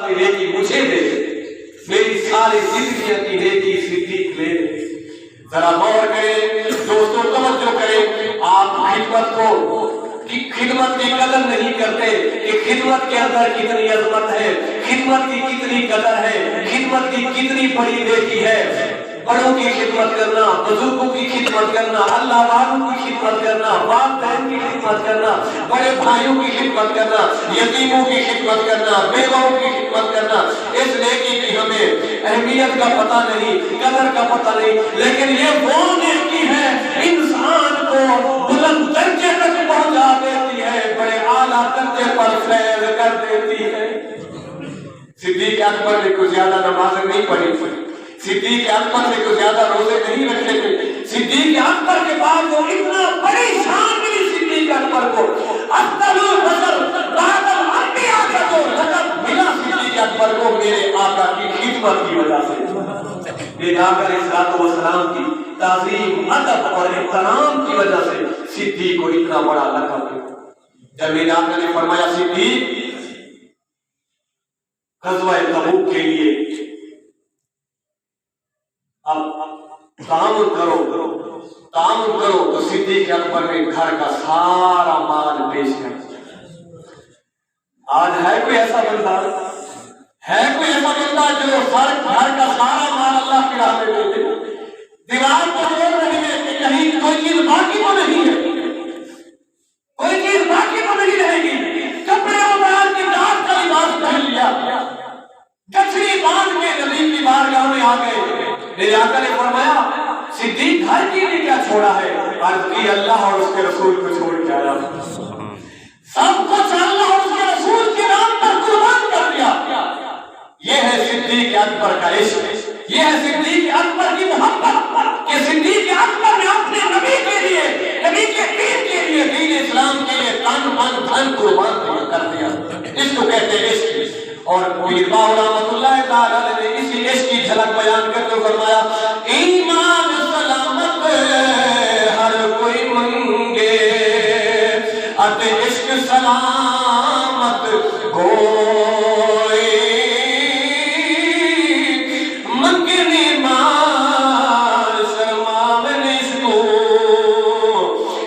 نیکی مجھے دے، میری ساری زندگی کی نیکی صدیق لے لے۔ ذرا غور کریں دوستوں، توجہ کریں، آپ خدمت کی قدر نہیں کرتے کہ خدمت کے اندر کتنی عظمت ہے، خدمت کی کتنی قدر ہے، خدمت کی کتنی بڑی نیکی ہے۔ بڑوں کی خدمت کرنا، بزرگوں کی خدمت کرنا، اللہ والوں کی خدمت کرنا، والدین کی خدمت کرنا، بڑے بھائیوں کی خدمت کرنا، یتیموں کی خدمت کرنا، بیواؤں کی خدمت کرنا، اس نیکی کی ہمیں اہمیت کا پتہ نہیں، قدر کا پتہ نہیں، لیکن یہ وہ نیکی ہے انسان کو بلند درجے تک پہنچا دیتی ہے، بڑے اعلیٰ درجے پر فیض کر دیتی ہے۔ صدیق اکبر نے کوئی زیادہ نمازیں نہیں پڑھی، صدیق اکبر نے کوئی زیادہ روزے نہیں رکھے تھے، صدیق اکبر کے بعد جو اتنا بڑی شان ملی صدیق اکبر کو، افضل البشر بعد الانبیاء کا جو لقب ملا صدیق اکبر کو میرے آقا کی خدمت کی وجہ سے، میرے آقا علیہ الصلوۃ والسلام کی تعظیم، ادب اور احترام کی وجہ سے صدیق کو اتنا بڑا لقب ملا۔ جب میرے آقا نے فرمایا صدیق غزوہ تبوک کے لیے اب تعاون کرو تو صدیق اکبر نے گھر کا سارا مال پیش کر دیا۔ آج ہے کوئی ایسا بندہ جو گھر کا سارا مال اللہ کی راہ میں دے دے؟ دیوار پر بول رہے ہیں کہ کہیں کوئی چیز باقی تو نہیں ہے، کوئی چیز باقی تو نہیں رہے گی، کپڑے اتار کے ڈاک کا لباس پہن لیا، گچھڑی باندھ کے نبی کی بارگاہ میں آ گئے۔ میرے آقا نے فرمایا صدیق گھر کے لیے کیا چھوڑا ہے؟ عرض کی اللہ اور اس کے رسول کو چھوڑ کے آیا، سب کچھ اللہ اور اس کے رسول کے نام پر قربان کر دیا۔ یہ ہے صدیق اکبر کا عشق، یہ ہے صدیق اکبر کی محبت کہ صدیق اکبر نے اپنے نبی کے لیے، نبی کے دین کے لیے، دین اسلام کے لیے تن من دھن قربان کر دیا۔ اس کو کہتے ہیں عشق۔ اور پیر باؤ رحمۃ اللہ تعالی نے اسی عشق کی جھلک بیان کرتے فرمایا ایمان سلامت ہر کوئی منگے، ات عشق سلامت ہوئے، منگنی مال شرماون عشقو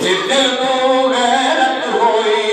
دل کو غیرت ہوئی،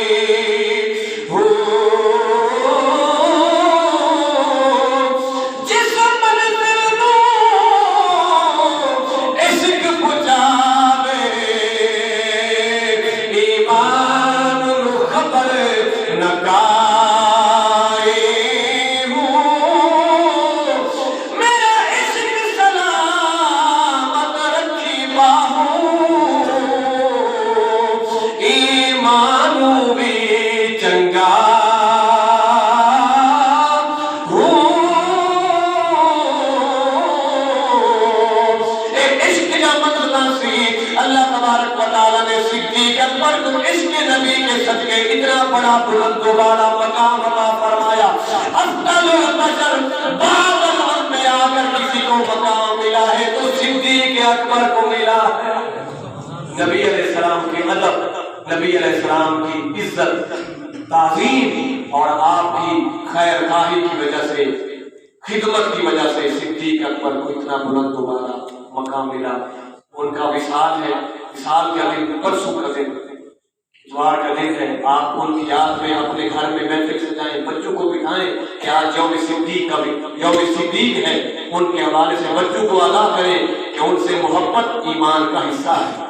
اتنا بڑا بلند و بالا مقام عطا فرمایا۔ افضل البشر بعد الانبیاء، اگر کسی کو مقام ملا ہے تو صدیق اکبر کو ملا ہے۔ نبی علیہ السلام کی ادب، نبی علیہ السلام کی عزت، تعظیم اور آپ کی خیر خواہی کی وجہ سے، خدمت کی وجہ سے صدیق اکبر کو اتنا بلند و بالا مقام ملا۔ ان کا وصال ہے، وصال کا دن پرسوں کا دن، اتوار کا دن ہے۔ آپ ان کی یاد میں اپنے گھر میں محفل سجائیں، بچوں کو بٹھائیں کہ آج یوم صدیق کا بھی یوم صدیق ہے، ان کے حوالے سے بچوں کو آگاہ کریں کہ ان سے محبت ایمان کا حصہ ہے۔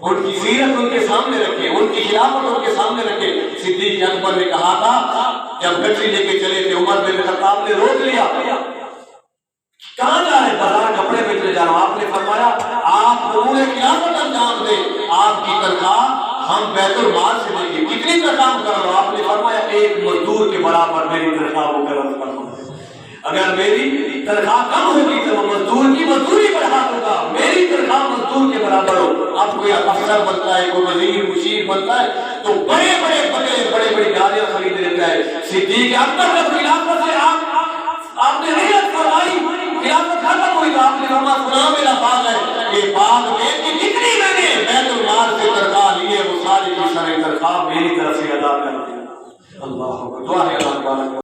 ان کی سیرت ان کے سامنے رکھیں، ان کی خلافت ان کے سامنے رکھیں۔ صدیق اکبر نے کہا تھا جب گٹری لے کے چلے تھے، عمر بن خطاب نے روک لیا، کہاں جا رہے؟ بازار کپڑے بیچنے جا رہا ہوں۔ آپ نے فرمایا آپ امور خلافت انجام دیں، آپ کی تنخواہ ہم بیت المال سے دیں گے، کتنی تنخواہ مقرر ہو؟ آپ نے فرمایا ایک مزدور کے برابر میری تنخواہ مقرر کرو۔ اگر میری تنخواہ کم ہوگی تو مزدور کی مزدوری بڑھا دوں گا، میری تنخواہ مزدور کے برابر ہو۔ اب کوئی افسر بنتا ہے، کوئی وزیر مشیر بنتا ہے تو بڑے بڑی گاڑیاں خرید لیتا ہے۔ صدیق اکبر جب خلافت سے آپ نے نیت فرمائی، خلافت ختم ہوئی تو آپ نے فرمایا فلاں میرا باغ ہے، یہ باغ میں جتنی میں نے بیت المال سے تنخواہ لی ہے وہ ساری کی ساری تنخواہ میری طرف سے ادا کر دیا۔ اللہ دعا ہے اللہ